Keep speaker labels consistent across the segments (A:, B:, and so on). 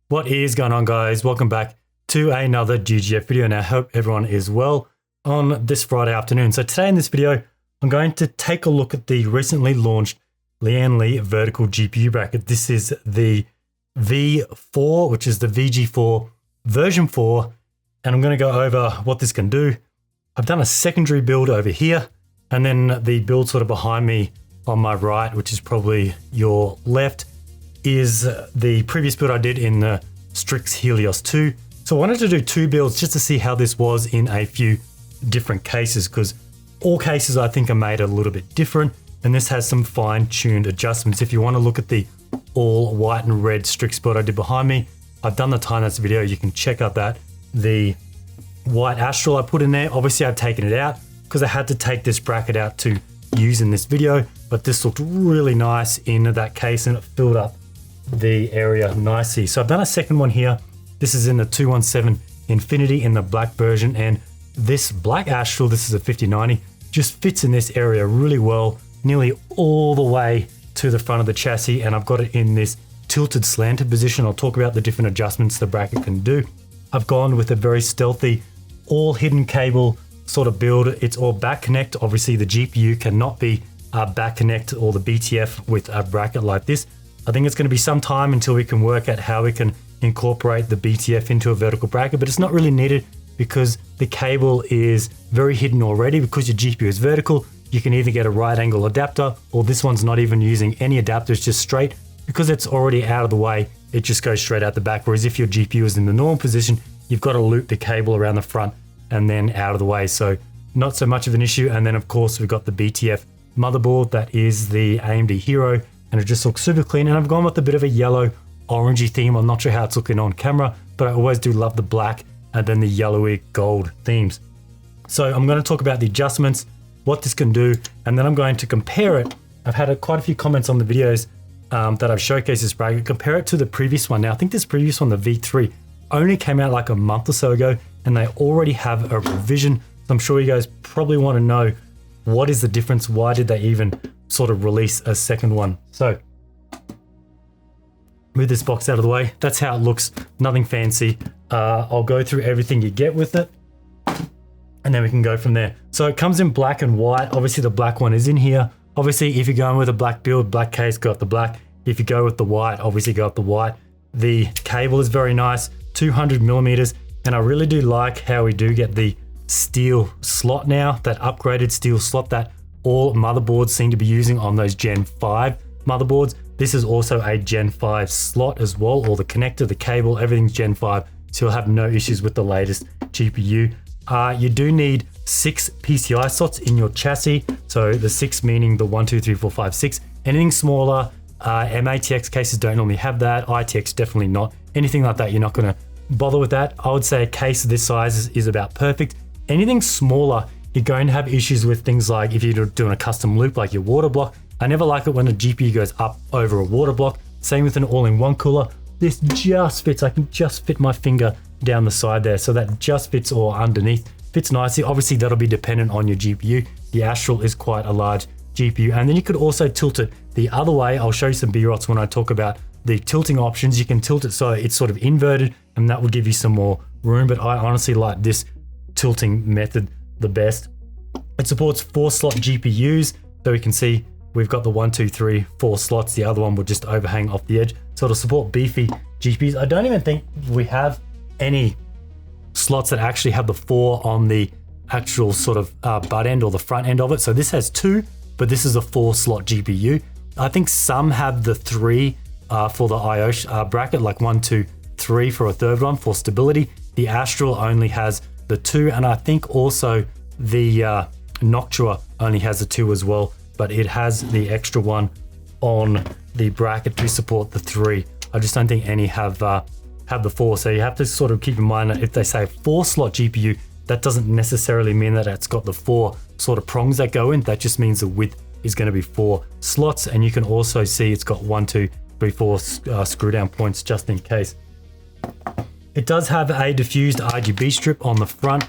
A: What is going on, guys? Welcome back to another GGF video, and I hope everyone is well on this Friday afternoon. So today in this video, I'm going to take a look at the recently launched Lian Li vertical GPU bracket. This is the V4, which is the VG4 version 4, and I'm going to go over what this can do. I've done a secondary build over here, and then the build sort of behind me on my right, which is probably your left, is the previous build I did in the Strix Helios 2. So I wanted to do two builds just to see how this was in a few different cases, because all cases I think are made a little bit different, and this has some fine-tuned adjustments. If you want to look at the all white and red Strix build I did behind me, I've done the time-lapse video, you can check out that. The white Astral I put in there, obviously I've taken it out because I had to take this bracket out to use in this video, but this looked really nice in that case and it filled up the area nicely. So I've done a second one here. This is in the 217 Infinity in the black version, and this black Astral, this is a 5090, just fits in this area really well, nearly all the way to the front of the chassis, and I've got it in this tilted slanted position. I'll talk about the different adjustments the bracket can do. I've gone with a very stealthy, all hidden cable sort of build. It's all back connect. Obviously the GPU cannot be back connect or the BTF with a bracket like this. I think it's going to be some time until we can work out how we can incorporate the BTF into a vertical bracket, but it's not really needed because the cable is very hidden already. Because your GPU is vertical, you can either get a right angle adapter, or this one's not even using any adapters, just straight. Because it's already out of the way, it just goes straight out the back. Whereas if your GPU is in the normal position, you've got to loop the cable around the front and then out of the way. So not so much of an issue. And then of course we've got the BTF motherboard that is the AMD Hero, and it just looks super clean. And I've gone with a bit of a yellow orangey theme. I'm not sure how it's looking on camera, but I always do love the black and then the yellowy gold themes. So I'm going to talk about the adjustments, what this can do, and then I'm going to compare it. I've had quite a few comments on the videos that I've showcased this bracket. Compare it to the previous one. Now I think this previous one, the V3, only came out like a month or so ago, and they already have a revision. So I'm sure you guys probably want to know what is the difference. Why did they even sort of release a second one? So move this box out of the way. That's how it looks, nothing fancy. I'll go through everything you get with it, and then we can go from there. So it comes in black and white. Obviously the black one is in here. Obviously if you're going with a black build, black case, go up the black. If you go with the white, obviously go up the white. The cable is very nice, 200 millimeters, and I really do like how we do get the steel slot now, that upgraded steel slot that all motherboards seem to be using on those Gen 5 motherboards. This is also a Gen 5 slot as well, or the connector, the cable, everything's Gen 5, so you'll have no issues with the latest GPU. You do need 6 PCI slots in your chassis, so the 6 meaning the 1, 2, 3, 4, 5, 6. Anything smaller, MATX cases don't normally have that, ITX definitely not. Anything like that, you're not going to bother with that. I would say a case this size is about perfect. Anything smaller, you're going to have issues with things like if you're doing a custom loop like your water block. I never like it when a GPU goes up over a water block. Same with an all-in-one cooler. This just fits. I can just fit my finger down the side there. So that just fits, or underneath. Fits nicely. Obviously that'll be dependent on your GPU. The Astral is quite a large GPU. And then you could also tilt it the other way. I'll show you some B-rots when I talk about the tilting options. You can tilt it so it's sort of inverted, and that will give you some more room. But I honestly like this tilting method the best. It supports 4 slot GPUs, so we can see we've got the 1, 2, 3, 4 slots. The other one will just overhang off the edge, so it'll support beefy GPUs. I don't even think we have any slots that actually have the 4 on the actual sort of butt end or the front end of it. So this has 2, but this is a 4 slot GPU. I think some have the 3 for the IO bracket, like 1, 2, 3 for a third one for stability. The Astral only has the 2, and I think also the Noctua only has the 2 as well, but it has the extra one on the bracket to support the 3. I just don't think any have the 4, so you have to sort of keep in mind that if they say 4 slot GPU, that doesn't necessarily mean that it's got the 4 sort of prongs that go in. That just means the width is going to be 4 slots, and you can also see it's got 1, 2, 3, 4 screw down points just in case. It does have a diffused RGB strip on the front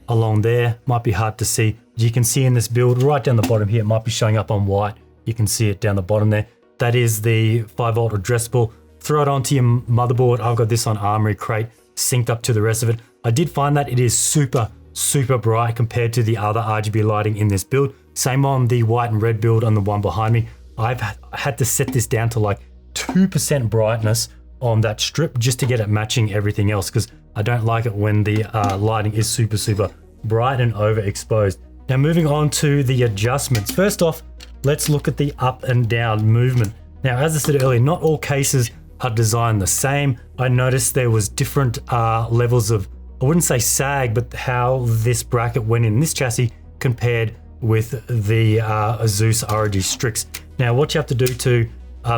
A: along there. Might be hard to see. You can see in this build right down the bottom here, it might be showing up on white. You can see it down the bottom there. That is the 5-volt addressable throw it onto your motherboard. I've got this on Armory Crate synced up to the rest of it. I did find that it is super bright compared to the other RGB lighting in this build. Same on the white and red build on the one behind me. I've had to set this down to like 2% brightness on that strip just to get it matching everything else, because I don't like it when the lighting is super bright and overexposed. Now moving on to the adjustments. First off, let's look at the up and down movement. Now, as I said earlier, not all cases are designed the same. I noticed there was different levels of, I wouldn't say sag, but how this bracket went in this chassis compared with the Asus ROG Strix. Now, what you have to do to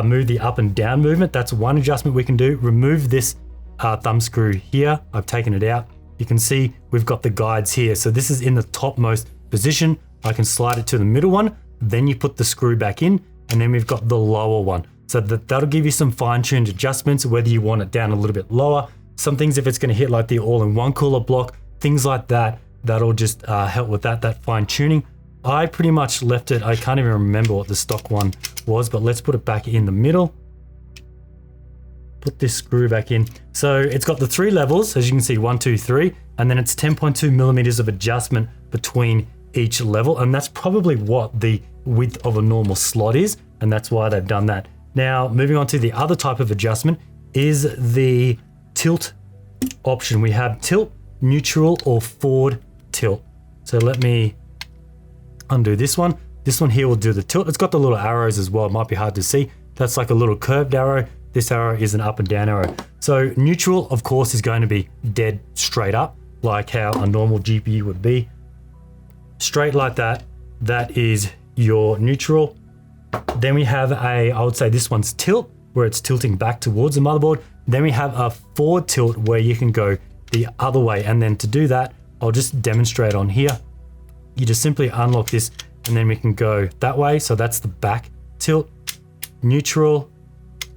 A: move the up and down movement, that's one adjustment we can do. Remove this thumb screw here. I've taken it out. You can see we've got the guides here. So this is in the topmost position. I can slide it to the middle one. Then you put the screw back in, and then we've got the lower one. So that'll give you some fine-tuned adjustments, whether you want it down a little bit lower. Some things, if it's going to hit like the all-in-one cooler block, things like that, that'll just help with that fine-tuning. I pretty much left it, I can't even remember what the stock one was, but let's put it back in the middle. Put this screw back in. So it's got the 3 levels, as you can see, 1, 2, 3, and then it's 10.2 millimeters of adjustment between each level, and that's probably what the width of a normal slot is, and that's why they've done that. Now, moving on to the other type of adjustment is the tilt option. We have tilt, neutral, or forward tilt. So let me undo this one. This one here will do the tilt. It's got the little arrows as well. It might be hard to see. That's like a little curved arrow. This arrow is an up and down arrow. So neutral, of course, is going to be dead straight up, like how a normal GPU would be. Straight like that, that is your neutral. Then we have I would say this one's tilt, where it's tilting back towards the motherboard. Then we have a forward tilt where you can go the other way. And then to do that, I'll just demonstrate on here. You just simply unlock this and then we can go that way. So that's the back tilt, neutral,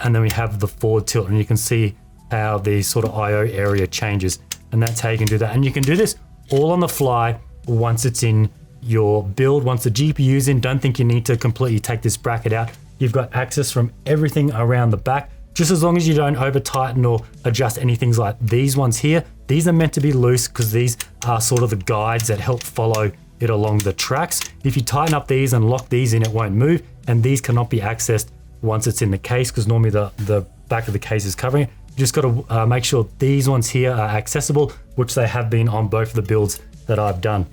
A: and then we have the forward tilt, and you can see how the sort of IO area changes. And that's how you can do that. And you can do this all on the fly once it's in your build. Once the GPU is in, don't think you need to completely take this bracket out. You've got access from everything around the back, just as long as you don't over tighten or adjust anything like these ones here. These are meant to be loose because these are sort of the guides that help follow it along the tracks. If you tighten up these and lock these in, it won't move, and these cannot be accessed once it's in the case, because normally the back of the case is covering it. You just got to make sure these ones here are accessible, which they have been on both of the builds that I've done.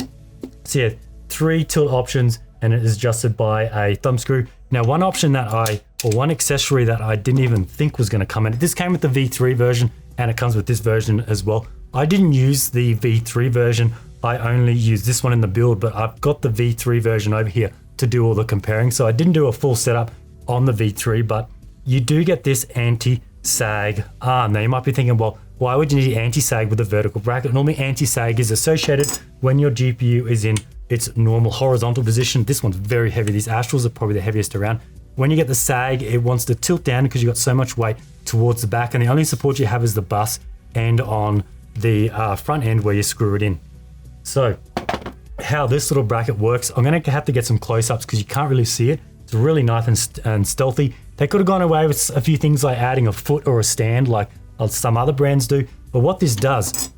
A: So yeah, 3 tilt options, and it is adjusted by a thumb screw. Now, one option that one accessory that I didn't even think was going to come in, this came with the V3 version, and it comes with this version as well. I didn't use the V3 version. I only used this one in the build, but I've got the V3 version over here to do all the comparing. So I didn't do a full setup on the V3, but you do get this anti-sag arm. Now you might be thinking, well, why would you need anti-sag with a vertical bracket? Normally anti-sag is associated when your GPU is in its normal horizontal position. This one's very heavy. These Astrals are probably the heaviest around. When you get the sag, it wants to tilt down because you've got so much weight towards the back, and the only support you have is the bus and on the front end where you screw it in. So how this little bracket works, I'm going to have to get some close-ups because you can't really see it. It's really nice and stealthy. They could have gone away with a few things like adding a foot or a stand like some other brands do. But what this does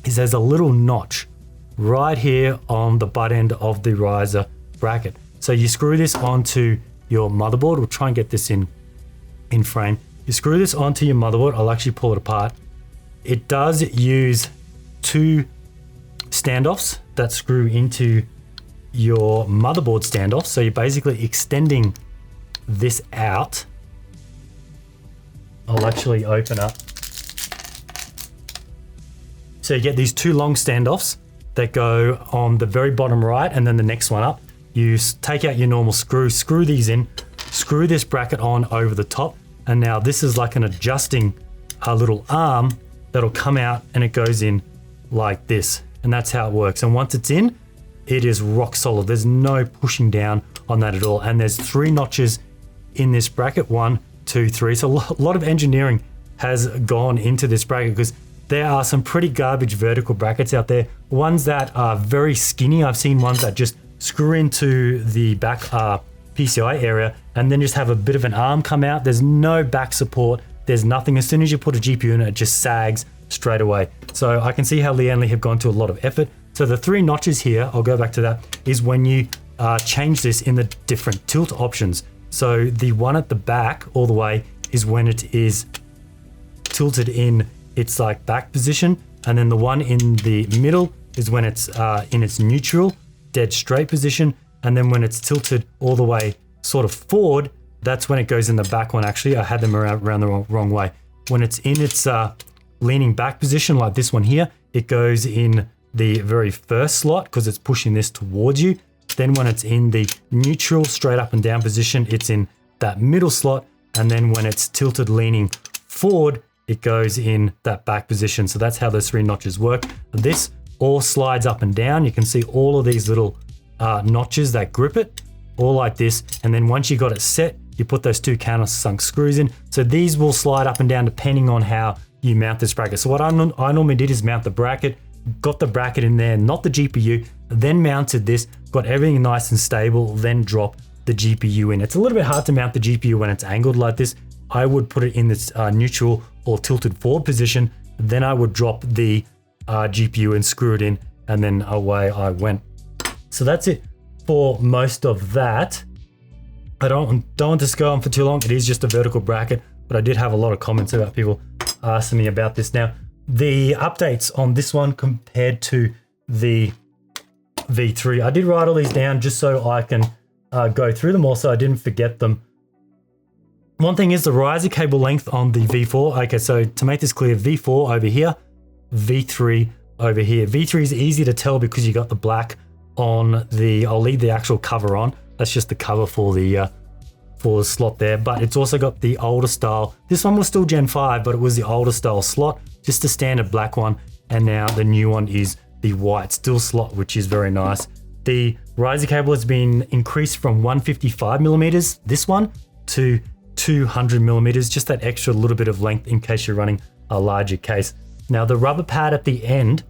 A: is there's a little notch right here on the butt end of the riser bracket. So you screw this onto your motherboard. We'll try and get this in frame. You screw this onto your motherboard. I'll actually pull it apart. It does use 2 standoffs that screw into your motherboard standoff. So you're basically extending this out. I'll actually open up. So you get these 2 long standoffs that go on the very bottom right, and then the next one up. You take out your normal screw these in, screw this bracket on over the top, and now this is like an adjusting little arm that'll come out, and it goes in like this, and that's how it works. And once it's in, it is rock solid. There's no pushing down on that at all. And there's 3 notches in this bracket, 1, 2, 3. So a lot of engineering has gone into this bracket because there are some pretty garbage vertical brackets out there. Ones that are very skinny. I've seen ones that just screw into the back PCI area and then just have a bit of an arm come out. There's no back support there's nothing. As soon as you put a GPU in it just sags straight away. So I can see how Lian Li have gone to a lot of effort. So the 3 notches here, I'll go back to that, is when you change this in the different tilt options. So the one at the back all the way is when it is tilted in its like back position, and then the one in the middle is when it's in its neutral, dead straight position, and then when it's tilted all the way sort of forward, that's when it goes in the back one. Actually, I had them around the wrong way. When it's in its leaning back position, like this one here, it goes in the very first slot because it's pushing this towards you. Then when it's in the neutral straight up and down position, it's in that middle slot. And then when it's tilted leaning forward, it goes in that back position. So that's how those 3 notches work. This all slides up and down. You can see all of these little notches that grip it, all like this. And then once you got it set, you put those 2 countersunk screws in. So these will slide up and down depending on how you mount this bracket. So what I normally did is mount the bracket, got the bracket in there, not the GPU, then mounted this, got everything nice and stable, then drop the GPU in. It's a little bit hard to mount the GPU when it's angled like this. I would put it in this neutral or tilted forward position, then I would drop the GPU and screw it in, and then away I went. So that's it for most of that. I don't want this to go on for too long. It is just a vertical bracket, but I did have a lot of comments about people asking me about this. Now, the updates on this one compared to the V3, I did write all these down just so I can go through them. Also, I didn't forget them. One thing is the riser cable length on the V4. Okay, so to make this clear, V4 over here, V3 over here. V3 is easy to tell because you got the black on the, I'll leave the actual cover on. That's just the cover for the slot there, but it's also got the older style. This one was still Gen 5, but it was the older style slot, just the standard black one. And now the new one is the white steel slot, which is very nice. The riser cable has been increased from 155 millimeters, this one, to 200 millimeters, just that extra little bit of length in case you're running a larger case. Now the rubber pad at the end,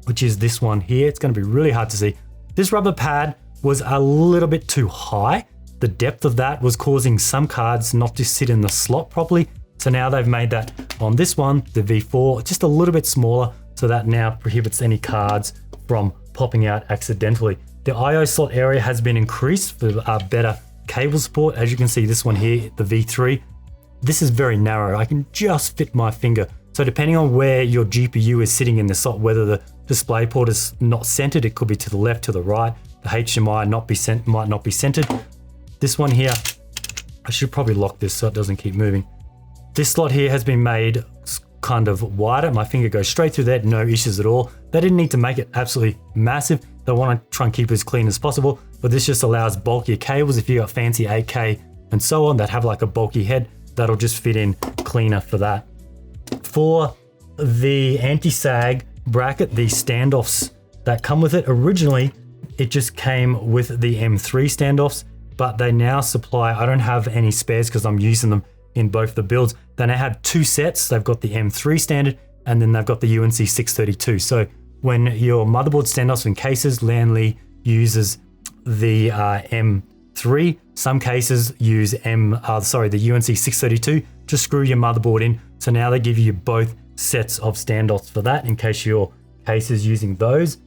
A: which is this one here, it's going to be really hard to see. This rubber pad was a little bit too high. The depth of that was causing some cards not to sit in the slot properly. So now they've made that on this one, the V4, just a little bit smaller, so that now prohibits any cards from popping out accidentally. The IO slot area has been increased for better cable support. As you can see, this one here, the V3, this is very narrow. I can just fit my finger. So depending on where your GPU is sitting in the slot, whether the display port is not centered, it could be to the left, to the right. The HDMI might not be centered. This one here, I should probably lock this so it doesn't keep moving. This slot here has been made kind of wider. My finger goes straight through there, no issues at all. They didn't need to make it absolutely massive. They want to try and keep it as clean as possible, but this just allows bulkier cables. If you got fancy 8K and so on that have like a bulky head, that'll just fit in cleaner for that. For the anti-sag bracket, the standoffs that come with it, originally it just came with the M3 standoffs, but they now supply, I don't have any spares because I'm using them in both the builds. They now have 2 sets. They've got the M3 standard, and then they've got the UNC 632. So when your motherboard standoffs in cases, Lian Li uses the M3. Some cases use the UNC 632 to screw your motherboard in. So now they give you both sets of standoffs for that in case your case is using those.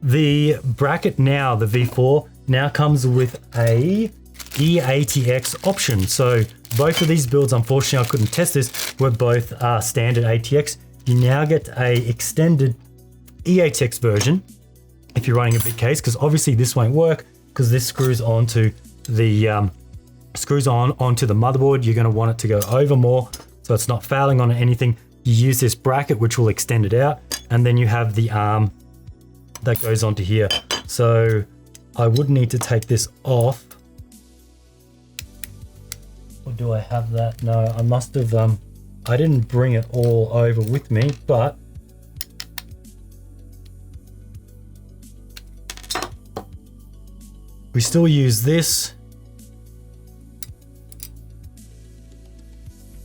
A: The bracket now, the V4, now comes with a E-ATX option. So both of these builds, unfortunately I couldn't test this, were both standard ATX. You now get a extended E-ATX version if you're running a big case, because obviously this won't work because this screws onto the onto the motherboard. You're going to want it to go over more so it's not fouling on anything. You use this bracket which will extend it out, and then you have the arm that goes onto here. So I would need to take this off. Or do I have that? No, I must have, I didn't bring it all over with me, but we still use this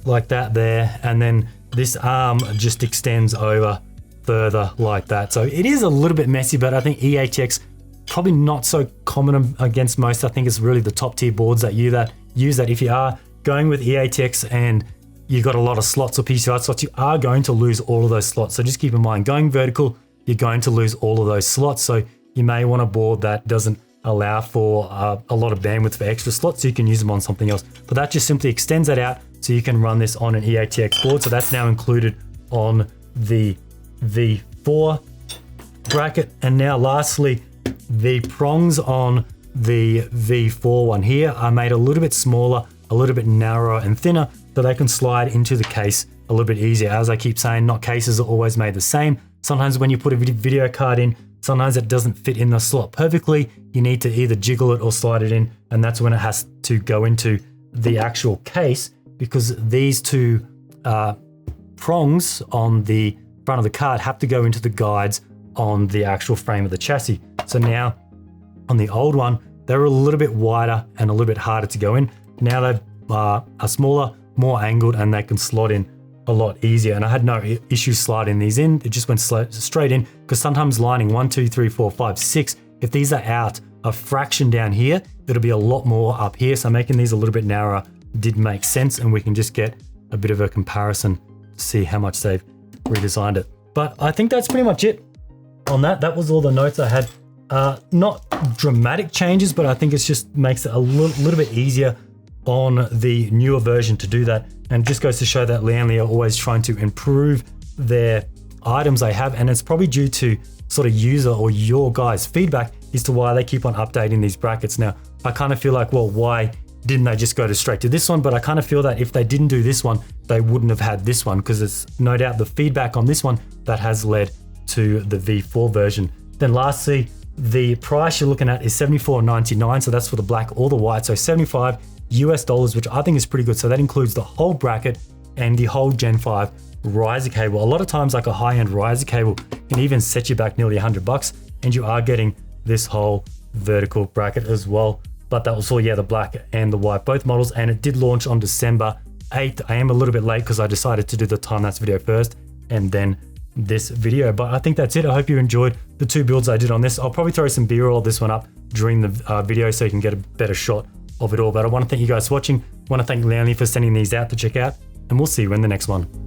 A: like that there, and then this arm just extends over further like that. So it is a little bit messy, but I think E-ATX probably not so common against most. I think it's really the top tier boards that use that. If you are going with EATX and you've got a lot of slots or PCI slots, you are going to lose all of those slots. So just keep in mind, going vertical, you're going to lose all of those slots. So you may want a board that doesn't allow for a lot of bandwidth for extra slots, so you can use them on something else. But that just simply extends that out so you can run this on an EATX board. So that's now included on the V4 bracket. And now lastly, the prongs on the V4 one here are made a little bit smaller, a little bit narrower and thinner, so they can slide into the case a little bit easier. As I keep saying, not cases are always made the same. Sometimes when you put a video card in, sometimes it doesn't fit in the slot perfectly. You need to either jiggle it or slide it in, and that's when it has to go into the actual case, because these two prongs on the front of the card have to go into the guides on the actual frame of the chassis. So now on the old one, they were a little bit wider and a little bit harder to go in. Now they are smaller, more angled, and they can slot in a lot easier. And I had no issue sliding these in. It just went straight in, because sometimes lining 1, 2, 3, 4, 5, 6, if these are out a fraction down here, it'll be a lot more up here. So making these a little bit narrower did make sense, and we can just get a bit of a comparison to see how much they've redesigned it. But I think that's pretty much it on that. That was all the notes I had. Not dramatic changes, but I think it just makes it a little bit easier on the newer version to do that. And it just goes to show that Lian Li are always trying to improve their items they have, and it's probably due to sort of user or your guys' feedback as to why they keep on updating these brackets. Now, I kind of feel like, well, why didn't they just go straight to this one? But I kind of feel that if they didn't do this one, they wouldn't have had this one, because it's no doubt the feedback on this one that has led to the V4 version. Then lastly, the price you're looking at is $74.99, so that's for the black or the white, so $75 US, which I think is pretty good. So that includes the whole bracket and the whole Gen 5 riser cable. A lot of times, like a high-end riser cable can even set you back nearly $100, and you are getting this whole vertical bracket as well. But that was all, yeah, the black and the white, both models, and it did launch on December 8th. I am a little bit late because I decided to do the time-lapse video first and then this video, but I think that's it. I hope you enjoyed the two builds I did on this. I'll probably throw some B-roll of this one up during the video so you can get a better shot of it all. But I want to thank you guys for watching. I want to thank Lian Li for sending these out to check out, and we'll see you in the next one.